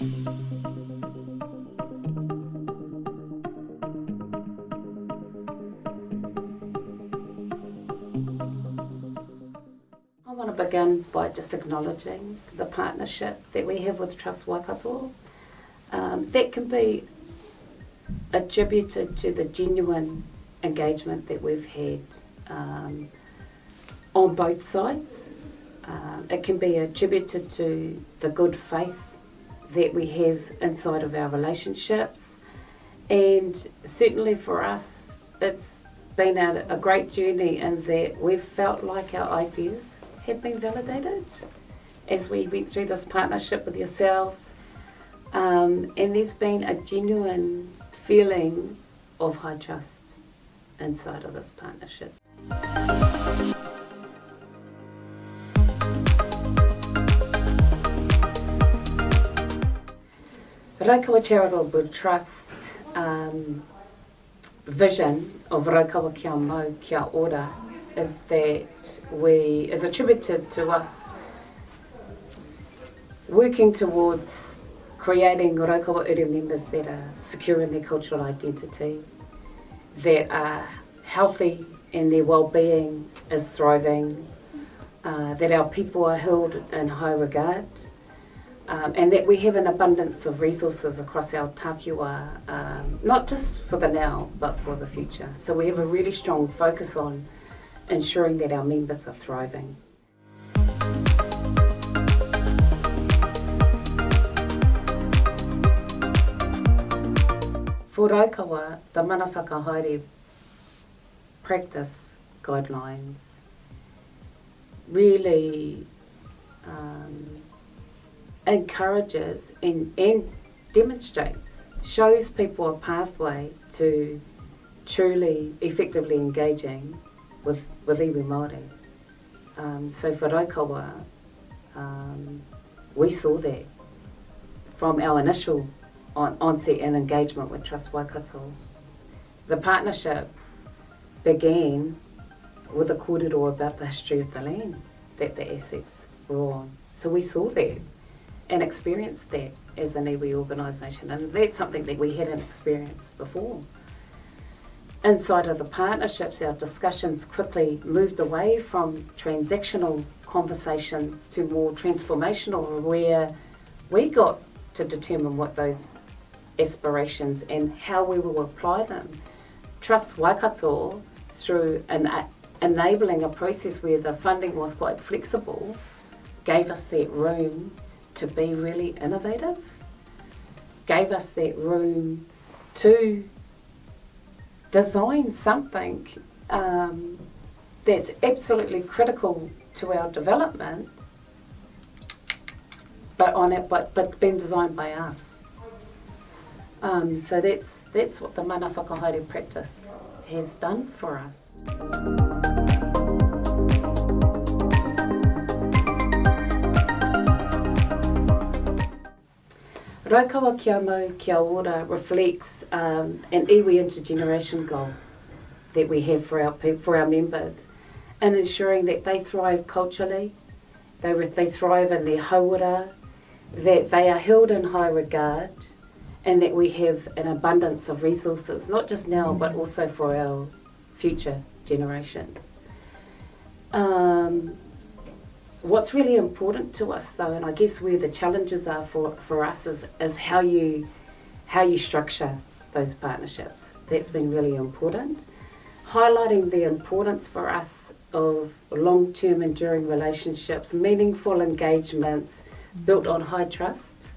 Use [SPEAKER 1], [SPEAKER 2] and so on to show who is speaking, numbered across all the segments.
[SPEAKER 1] I want to begin by just acknowledging the partnership that we have with Trust Waikato. That can be attributed to the genuine engagement that we've had on both sides. It can be attributed to the good faith that we have inside of our relationships, and certainly for us it's been a great journey in that we've felt like our ideas have been validated as we went through this partnership with yourselves, and there's been a genuine feeling of high trust inside of this partnership. Raukawa Charitable Trust vision of Raukawa kia mau kia ora is that is attributed to us working towards creating Raukawa uru members that are secure in their cultural identity, that are healthy and their well-being is thriving, that our people are held in high regard, and that we have an abundance of resources across our takiwa, not just for the now but for the future. So we have a really strong focus on ensuring that our members are thriving. For Raukawa, the Mana Whakahaere practice guidelines really encourages and demonstrates, shows people a pathway to truly effectively engaging with iwi Māori. So for Raukawa, we saw that from our initial onset and engagement with Trust Waikato. The partnership began with a koorero about the history of the land that the assets were on. So we saw that and experienced that as an iwi organisation, and that's something that we hadn't experienced before. Inside of the partnerships, our discussions quickly moved away from transactional conversations to more transformational, where we got to determine what those aspirations and how we will apply them. Trust Waikato, through enabling a process where the funding was quite flexible, gave us that room to be really innovative, gave us that room to design something that's absolutely critical to our development, but been designed by us. So that's what the Mana Whakahaere practice has done for us. Raukawa kia mau kia ora reflects an iwi intergeneration goal that we have for our members, in ensuring that they thrive culturally, they thrive in their hauora, that they are held in high regard, and that we have an abundance of resources, not just now but also for our future generations. What's really important to us though, and I guess where the challenges are for us, is how you structure those partnerships. That's been really important. Highlighting the importance for us of long-term enduring relationships, meaningful engagements built on high trust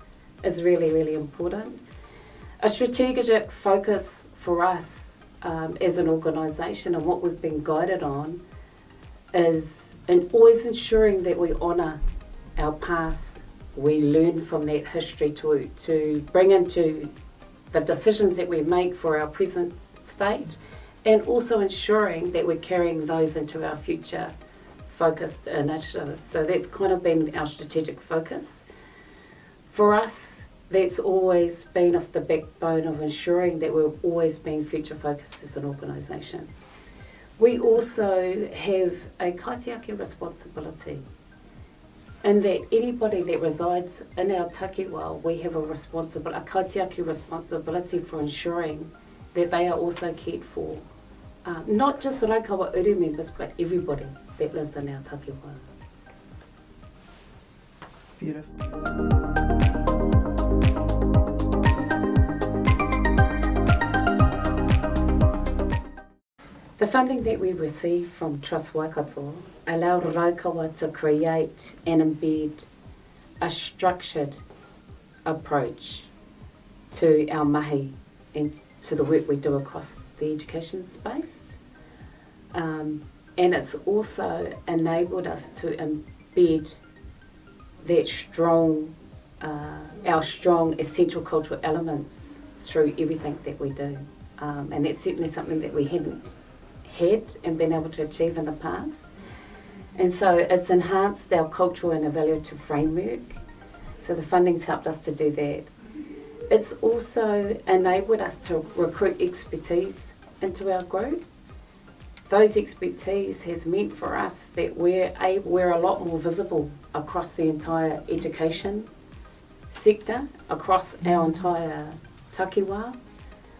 [SPEAKER 1] is really, really important. A strategic focus for us as an organisation, and what we've been guided on, is always ensuring that we honour our past, we learn from that history to bring into the decisions that we make for our present state, and also ensuring that we're carrying those into our future focused initiatives. So that's kind of been our strategic focus. For us, that's always been off the backbone of ensuring that we've always been future focused as an organisation. We also have a kaitiaki responsibility and that anybody that resides in our takiwa, we have a kaitiaki responsibility for ensuring that they are also cared for. Not just Raukawa Uru members, but everybody that lives in our takiwa.
[SPEAKER 2] Beautiful.
[SPEAKER 1] The funding that we receive from Trust Waikato allow Raukawa to create and embed a structured approach to our mahi and to the work we do across the education space. And it's also enabled us to embed that our strong essential cultural elements through everything that we do. And that's certainly something that we hadn't had and been able to achieve in the past. And so it's enhanced our cultural and evaluative framework. So the funding's helped us to do that. It's also enabled us to recruit expertise into our group. Those expertise has meant for us that we're a lot more visible across the entire education sector, across our entire takiwa.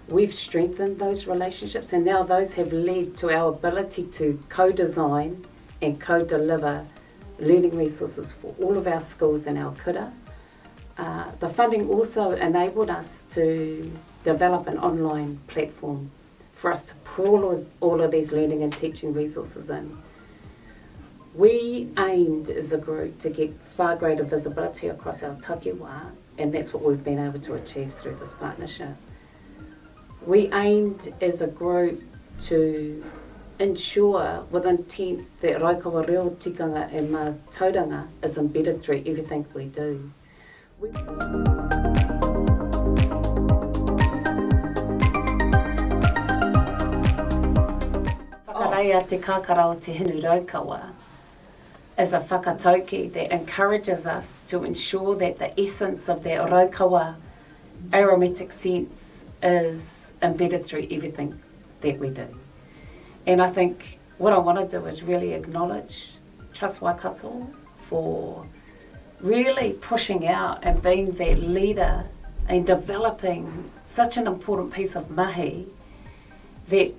[SPEAKER 1] We've strengthened those relationships, and now those have led to our ability to co-design and co-deliver learning resources for all of our schools and our kura. The funding also enabled us to develop an online platform for us to pull all of these learning and teaching resources in. We aimed as a group to get far greater visibility across our takiwa, and that's what we've been able to achieve through this partnership. We aimed as a group to ensure with intent that Raukawa reo tikanga and mātauranga is embedded through everything we do. Whakareia te kakara o te hinu Raukawa is a whakatauki that encourages us to ensure that the essence of that Raukawa aromatic sense is embedded through everything that we do. And I think what I want to do is really acknowledge Trust Waikato for really pushing out and being that leader and developing such an important piece of mahi that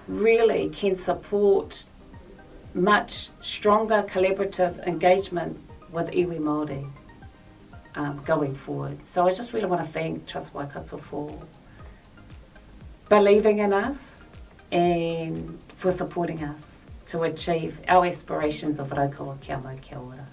[SPEAKER 1] really can support much stronger collaborative engagement with iwi Māori going forward. So I just really want to thank Trust Waikato for believing in us and for supporting us to achieve our aspirations of Raukawa kia mau kia ora.